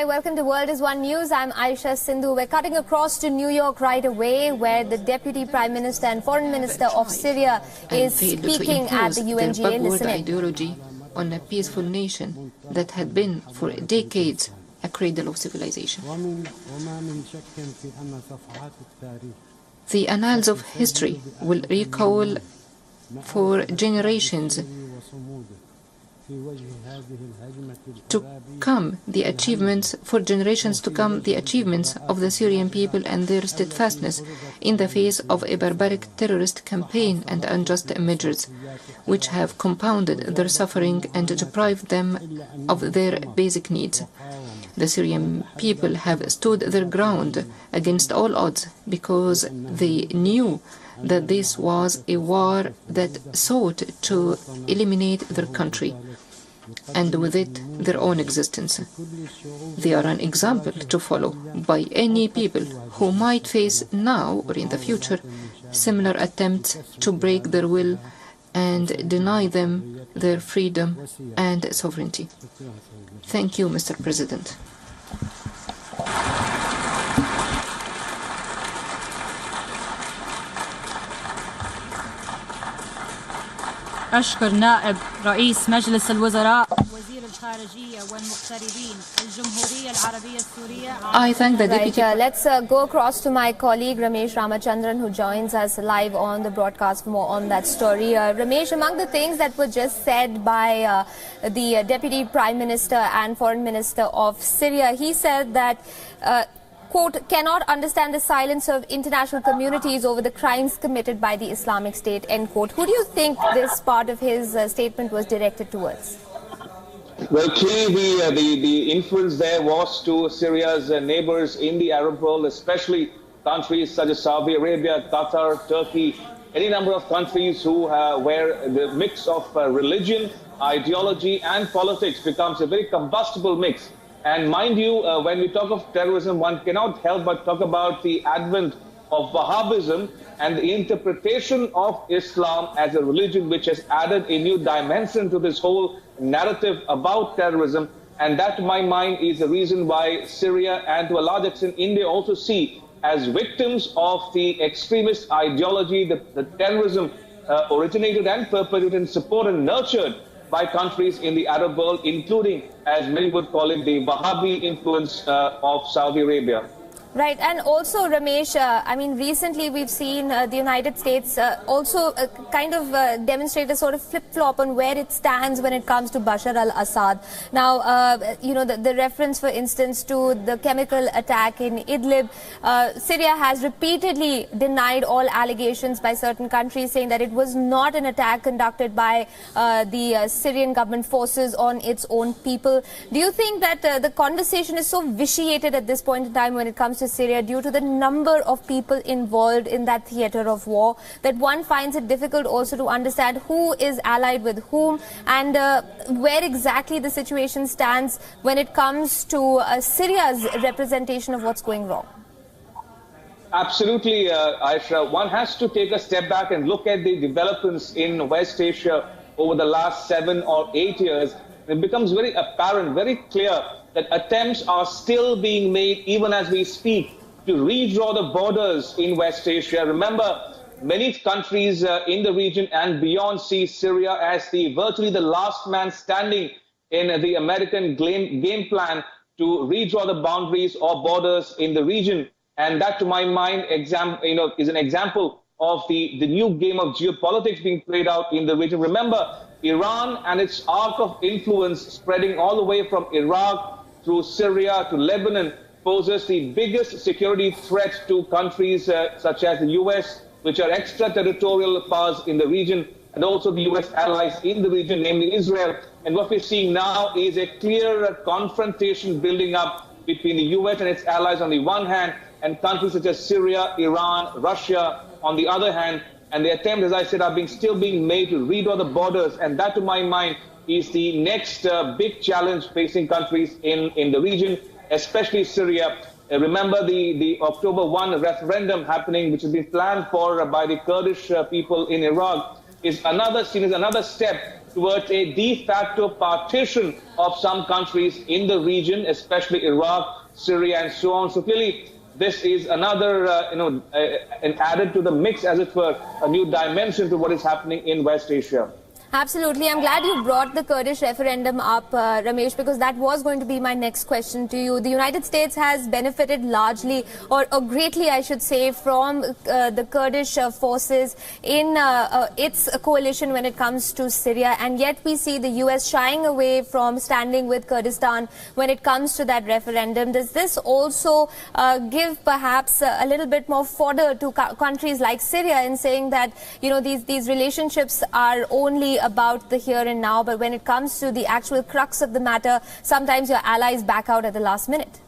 Hi, welcome to World is One News. I'm Aisha Sindhu. We're cutting across to New York right away, where the Deputy Prime Minister and Foreign Minister of Syria is speaking at the UNGA. Listen in. Ideology on a peaceful nation that had been for decades a cradle of civilization. The annals of history will recall for generations to come the achievements of the Syrian people and their steadfastness in the face of a barbaric terrorist campaign and unjust measures, which have compounded their suffering and deprived them of their basic needs. The Syrian people have stood their ground against all odds because they knew that this was a war that sought to eliminate their country, and with it their own existence. They are an example to follow by any people who might face now or in the future similar attempts to break their will and deny them their freedom and sovereignty. Thank you, Mr. President. أشكر نائب رئيس مجلس الوزراء وزير الخارجية والمغتربين الجمهورية العربية السورية. I thank the deputy. Let's go across to my colleague Ramesh Ramachandran, who joins us live on the broadcast for more on that story. Ramesh, among the things that were just said by the Deputy Prime Minister and Foreign Minister of Syria, he said that quote, cannot understand the silence of international communities over the crimes committed by the Islamic State, end quote. Who do you think this part of his statement was directed towards? Well, clearly the influence there was to Syria's neighbors in the Arab world, especially countries such as Saudi Arabia, Qatar, Turkey, any number of countries who where the mix of religion, ideology and politics becomes a very combustible mix. And mind you, when we talk of terrorism, one cannot help but talk about the advent of Wahhabism and the interpretation of Islam as a religion, which has added a new dimension to this whole narrative about terrorism. And that, to my mind, is the reason why Syria and to a large extent India also see as victims of the extremist ideology, the terrorism originated and perpetrated and supported and nurtured by countries in the Arab world, including, as many would call it, the Wahhabi influence of Saudi Arabia. Right, and also, Ramesh, I mean, recently we've seen the United States also kind of demonstrate a sort of flip-flop on where it stands when it comes to Bashar al-Assad. Now, you know, the reference, for instance, to the chemical attack in Idlib, Syria has repeatedly denied all allegations by certain countries, saying that it was not an attack conducted by the Syrian government forces on its own people. Do you think that the conversation is so vitiated at this point in time when it comes to Syria due to the number of people involved in that theater of war, that one finds it difficult also to understand who is allied with whom and where exactly the situation stands when it comes to Syria's representation of what's going wrong? Absolutely, Aisha. One has to take a step back and look at the developments in West Asia over the last 7 or 8 years. It becomes very apparent, very clear that attempts are still being made, even as we speak, to redraw the borders in West Asia. Remember, many countries in the region and beyond see Syria as virtually the last man standing in the American game plan to redraw the boundaries or borders in the region. And that, to my mind, is an example of the new game of geopolitics being played out in the region. Remember, Iran and its arc of influence spreading all the way from Iraq through Syria to Lebanon poses the biggest security threat to countries such as the US, which are extraterritorial powers in the region, and also the US allies in the region, namely Israel. And what we're seeing now is a clear confrontation building up between the US and its allies on the one hand, and countries such as Syria, Iran, Russia on the other hand. And the attempts, as I said, are still being made to redraw the borders. And that, to my mind, is the next big challenge facing countries in the region, especially Syria. Remember the October 1 referendum happening, which has been planned for by the Kurdish people in Iraq, is seen as another step towards a de facto partition of some countries in the region, especially Iraq, Syria, and so on. So clearly, this is another, and added to the mix, as it were, a new dimension to what is happening in West Asia. Absolutely. I'm glad you brought the Kurdish referendum up, Ramesh, because that was going to be my next question to you. The United States has benefited largely, or greatly, I should say, from the Kurdish forces in its coalition when it comes to Syria. And yet we see the U.S. shying away from standing with Kurdistan when it comes to that referendum. Does this also give perhaps a little bit more fodder to countries like Syria in saying that, these relationships are only about the here and now, but when it comes to the actual crux of the matter, sometimes your allies back out at the last minute?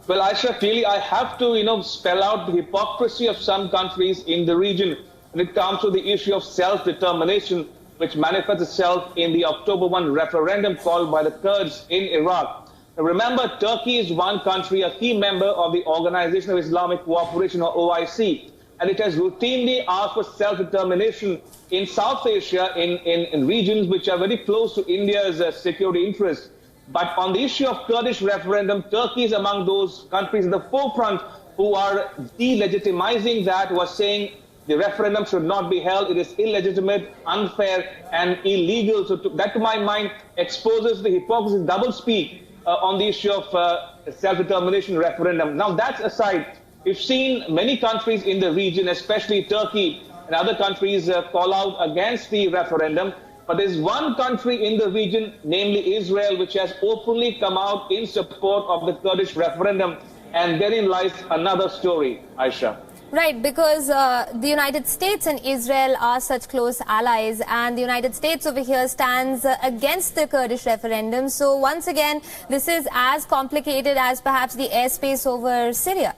Well, Aisha, clearly I have to, spell out the hypocrisy of some countries in the region when it comes to the issue of self-determination, which manifests itself in the October 1 referendum called by the Kurds in Iraq. Now, remember, Turkey is one country, a key member of the Organization of Islamic Cooperation, or OIC, and it has routinely asked for self-determination in South Asia, in regions which are very close to India's security interests. But on the issue of Kurdish referendum, Turkey is among those countries in the forefront who are delegitimizing that, who are saying the referendum should not be held, it is illegitimate, unfair, and illegal. So that, to my mind, exposes the hypocrisy, doublespeak on the issue of self-determination referendum. Now, that aside, we've seen many countries in the region, especially Turkey and other countries, call out against the referendum. But there's one country in the region, namely Israel, which has openly come out in support of the Kurdish referendum. And therein lies another story, Aisha. Right, because the United States and Israel are such close allies, and the United States over here stands against the Kurdish referendum. So once again, this is as complicated as perhaps the airspace over Syria.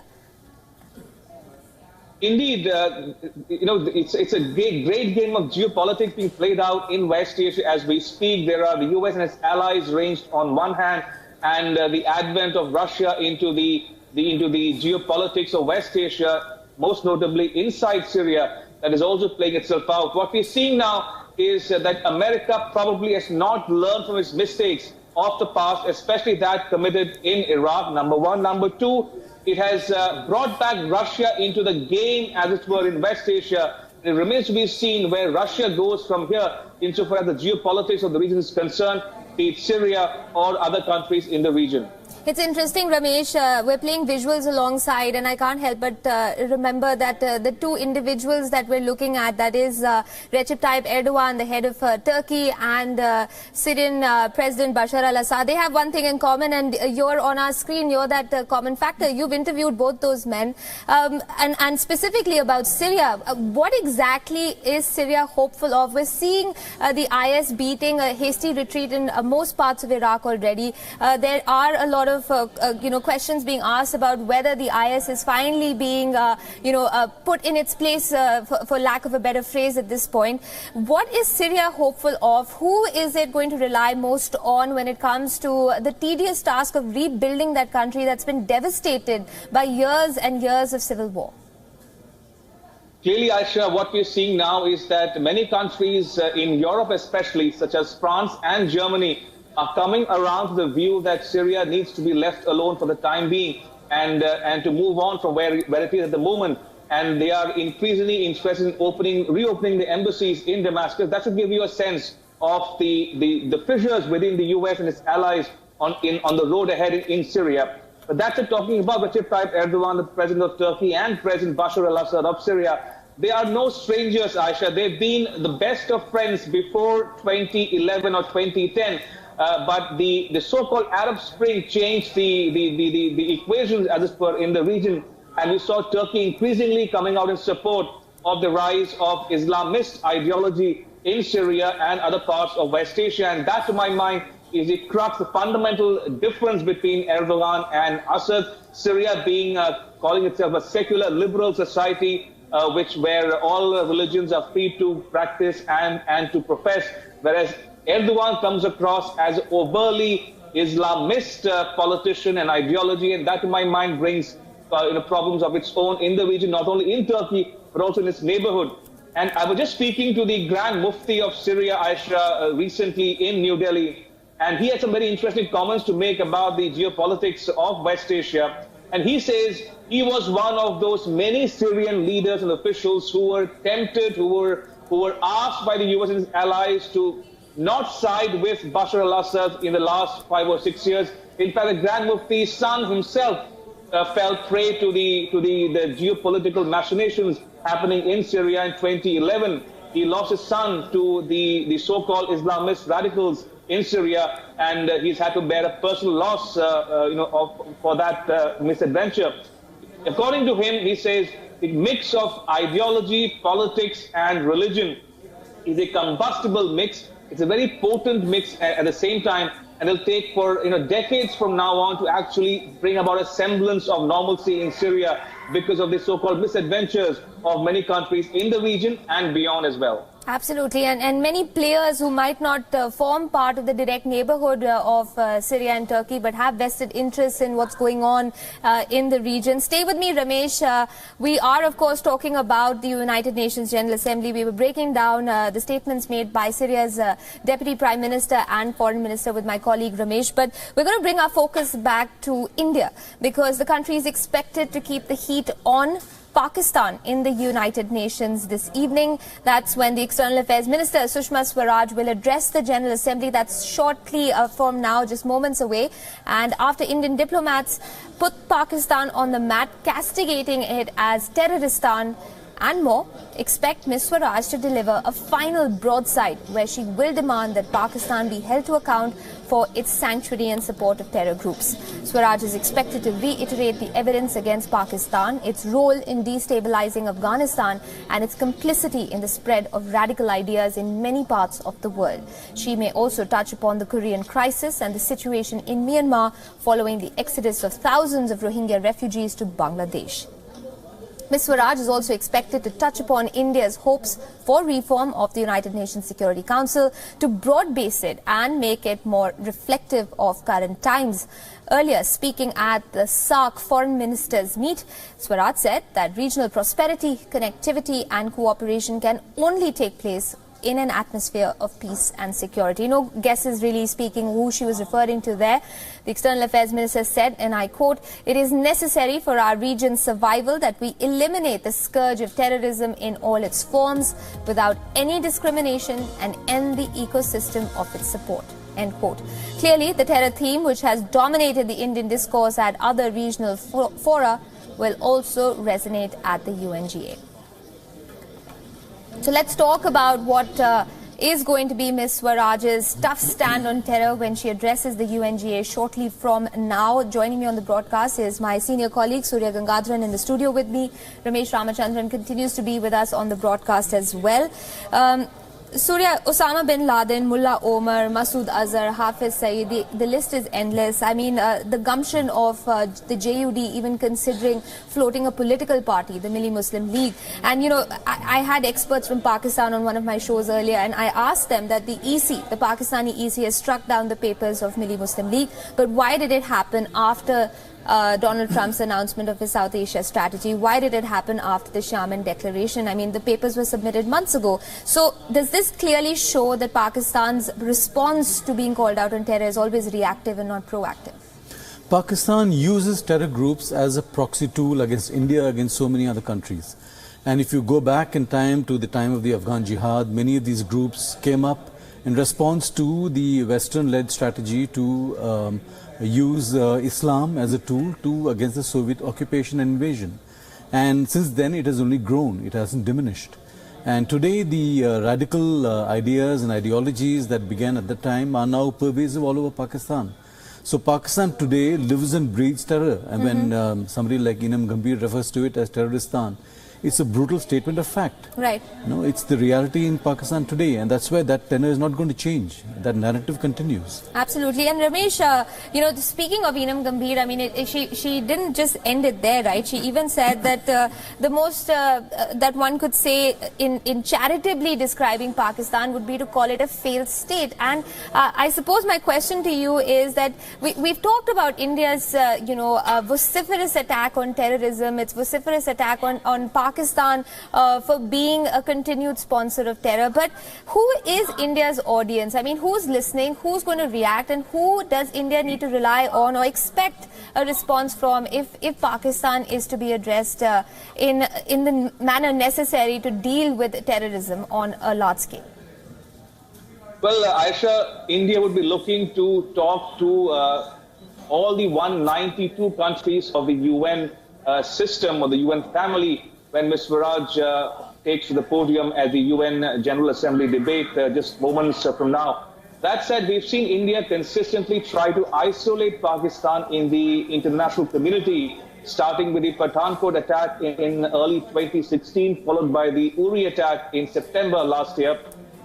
Indeed, it's a great game of geopolitics being played out in West Asia as we speak. There are the U.S. and its allies ranged on one hand, and the advent of Russia into the geopolitics of West Asia, most notably inside Syria, that is also playing itself out. What we're seeing now is that America probably has not learned from its mistakes of the past, especially that committed in Iraq, number one. Number two, it has brought back Russia into the game, as it were, in West Asia. It remains to be seen where Russia goes from here, insofar as the geopolitics of the region is concerned, be it Syria or other countries in the region. It's interesting, Ramesh, we're playing visuals alongside, and I can't help but remember that the two individuals that we're looking at, that is Recep Tayyip Erdogan, the head of Turkey, and Syrian President Bashar al-Assad, they have one thing in common, and you're on our screen, you're that common factor. You've interviewed both those men, and specifically about Syria. What exactly is Syria hopeful of? We're seeing the IS beating a hasty retreat in most parts of Iraq already. There are a lot of questions being asked about whether the IS is finally being, put in its place, for lack of a better phrase at this point. What is Syria hopeful of? Who is it going to rely most on when it comes to the tedious task of rebuilding that country that's been devastated by years and years of civil war? Clearly, Aisha, what we're seeing now is that many countries in Europe especially, such as France and Germany, are coming around to the view that Syria needs to be left alone for the time being and to move on from where it is at the moment. And they are increasingly interested in reopening the embassies in Damascus. That should give you a sense of the fissures within the U.S. and its allies on the road ahead in Syria. But that's it, talking about Recep Tayyip Erdogan, the president of Turkey, and President Bashar al-Assad of Syria. They are no strangers, Aisha. They've been the best of friends before 2011 or 2010. But the so-called Arab Spring changed the equations, as it were, in the region. And we saw Turkey increasingly coming out in support of the rise of Islamist ideology in Syria and other parts of West Asia. And that, to my mind, is the crux, the fundamental difference between Erdogan and Assad. Syria being, calling itself a secular liberal society, where all religions are free to practice and to profess, whereas Erdogan comes across as an overtly Islamist politician and ideology, and that, to my mind, brings problems of its own in the region, not only in Turkey, but also in its neighborhood. And I was just speaking to the Grand Mufti of Syria, Aisha, recently in New Delhi, and he had some very interesting comments to make about the geopolitics of West Asia. And he says he was one of those many Syrian leaders and officials who were tempted, who were asked by the US and its allies to not side with Bashar al-Assad in the last 5 or 6 years. In fact, the Grand Mufti's son himself fell prey to the geopolitical machinations happening in Syria in 2011. He lost his son to the so-called Islamist radicals in Syria, and he's had to bear a personal loss, for that misadventure. According to him, he says the mix of ideology, politics, and religion is a combustible mix. It's a very potent mix at the same time, and it'll take for decades from now on to actually bring about a semblance of normalcy in Syria because of the so-called misadventures of many countries in the region and beyond as well. Absolutely, and many players who might not form part of the direct neighborhood of Syria and Turkey but have vested interests in what's going on in the region. Stay with me, Ramesh. We are, of course, talking about the United Nations General Assembly. We were breaking down the statements made by Syria's Deputy Prime Minister and Foreign Minister with my colleague Ramesh. But we're going to bring our focus back to India because the country is expected to keep the heat on Pakistan in the United Nations this evening. That's when the External Affairs Minister Sushma Swaraj will address the General Assembly. That's shortly from now, just moments away. And after Indian diplomats put Pakistan on the mat, castigating it as Terroristan and more, expect Ms. Swaraj to deliver a final broadside where she will demand that Pakistan be held to account for its sanctuary and support of terror groups. Swaraj is expected to reiterate the evidence against Pakistan, its role in destabilizing Afghanistan, and its complicity in the spread of radical ideas in many parts of the world. She may also touch upon the Korean crisis and the situation in Myanmar following the exodus of thousands of Rohingya refugees to Bangladesh. Ms. Swaraj is also expected to touch upon India's hopes for reform of the United Nations Security Council to broad-base it and make it more reflective of current times. Earlier, speaking at the SAARC foreign ministers' meet, Swaraj said that regional prosperity, connectivity and cooperation can only take place in an atmosphere of peace and security. No guesses really speaking who she was referring to there. The External Affairs Minister said, and I quote, "It is necessary for our region's survival that we eliminate the scourge of terrorism in all its forms without any discrimination and end the ecosystem of its support." End quote. Clearly, the terror theme, which has dominated the Indian discourse at other regional fora, will also resonate at the UNGA. So let's talk about what is going to be Ms. Swaraj's tough stand on terror when she addresses the UNGA shortly from now. Joining me on the broadcast is my senior colleague Surya Gangadharan in the studio with me. Ramesh Ramachandran continues to be with us on the broadcast as well. Surya, Osama bin Laden, Mullah Omar, Masood Azhar, Hafiz Saeed, the list is endless. I mean, the gumption of the JUD even considering floating a political party, the Milli Muslim League. And, you know, I had experts from Pakistan on one of my shows earlier, and I asked them that the EC, the Pakistani EC, has struck down the papers of Milli Muslim League. But why did it happen after Donald Trump's announcement of his South Asia strategy? Why did it happen after the Xiamen declaration? I mean, the papers were submitted months ago. So does this clearly show that Pakistan's response to being called out on terror is always reactive and not proactive? Pakistan uses terror groups as a proxy tool against India, against so many other countries. And if you go back in time to the time of the Afghan Jihad, many of these groups came up in response to the Western-led strategy to use Islam as a tool against the Soviet occupation and invasion. And since then it has only grown, it hasn't diminished. And today the radical ideas and ideologies that began at that time are now pervasive all over Pakistan. So Pakistan today lives and breathes terror. And when somebody like Inam Gambhir refers to it as Terroristan, it's a brutal statement of fact. Right. No, it's the reality in Pakistan today, and that's why that tenor is not going to change. That narrative continues. Absolutely. And Ramesh, you know, speaking of Inam Gambhir, I mean, she didn't just end it there, right? She even said that the most that one could say in charitably describing Pakistan would be to call it a failed state. And I suppose my question to you is that we've talked about India's, vociferous attack on terrorism, its vociferous attack on Pakistan Pakistan for being a continued sponsor of terror. But who is India's audience? I mean, who's listening? Who's going to react? And who does India need to rely on or expect a response from if Pakistan is to be addressed in the manner necessary to deal with terrorism on a large scale? Well, Aisha, India would be looking to talk to all the 192 countries of the UN system or the UN family when Ms. Swaraj takes to the podium at the UN General Assembly debate just moments from now. That said, we've seen India consistently try to isolate Pakistan in the international community, starting with the Pathankot attack in early 2016, followed by the Uri attack in September last year.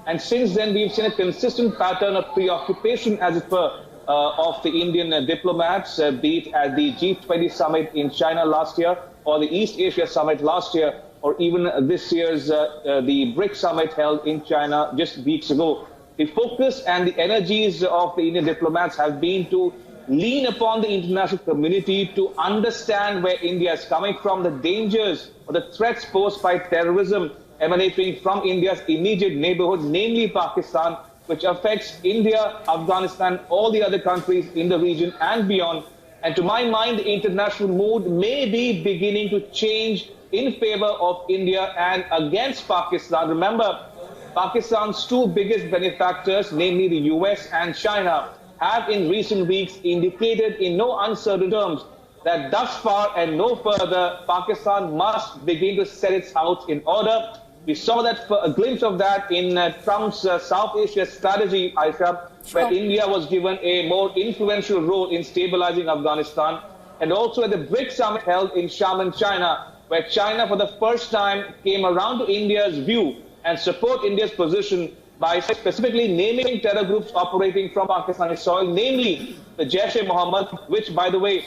And since then, we've seen a consistent pattern of preoccupation, as it were, of the Indian diplomats, be it at the G20 summit in China last year, or the East Asia summit last year, or even this year's the BRICS summit held in China just weeks ago. The focus and the energies of the Indian diplomats have been to lean upon the international community to understand where India is coming from, the dangers or the threats posed by terrorism emanating from India's immediate neighborhood, namely Pakistan, which affects India, Afghanistan, all the other countries in the region and beyond. And to my mind, the international mood may be beginning to change in favor of India and against Pakistan. Remember, Pakistan's two biggest benefactors, namely the US and China, have in recent weeks indicated in no uncertain terms that thus far and no further, Pakistan must begin to set its house in order. We saw that a glimpse of that in Trump's South Asia strategy, Aisha, where India was given a more influential role in stabilizing Afghanistan, and also at the BRICS summit held in Xiamen, China, where China for the first time came around to India's view and support India's position by specifically naming terror groups operating from Pakistani soil, namely the Jaish-e-Mohammed, which, by the way,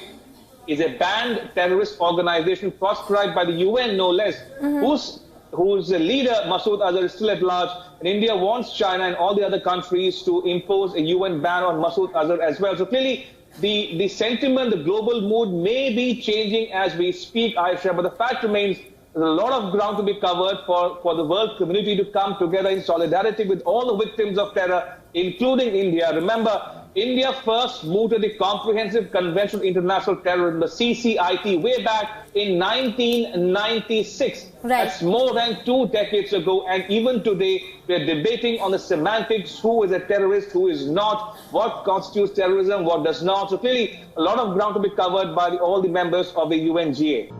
is a banned terrorist organization proscribed by the UN, no less, whose leader, Masood Azhar, is still at large. And India wants China and all the other countries to impose a UN ban on Masood Azhar as well. So clearly, the sentiment, the global mood may be changing as we speak, Aisha, but the fact remains there's a lot of ground to be covered for the world community to come together in solidarity with all the victims of terror, including India. Remember, India first mooted the Comprehensive Convention on International Terrorism, the CCIT, way back in 1996. Right. That's more than 2 decades ago. And even today, we're debating on the semantics, who is a terrorist, who is not, what constitutes terrorism, what does not. So clearly, a lot of ground to be covered by all the members of the UNGA.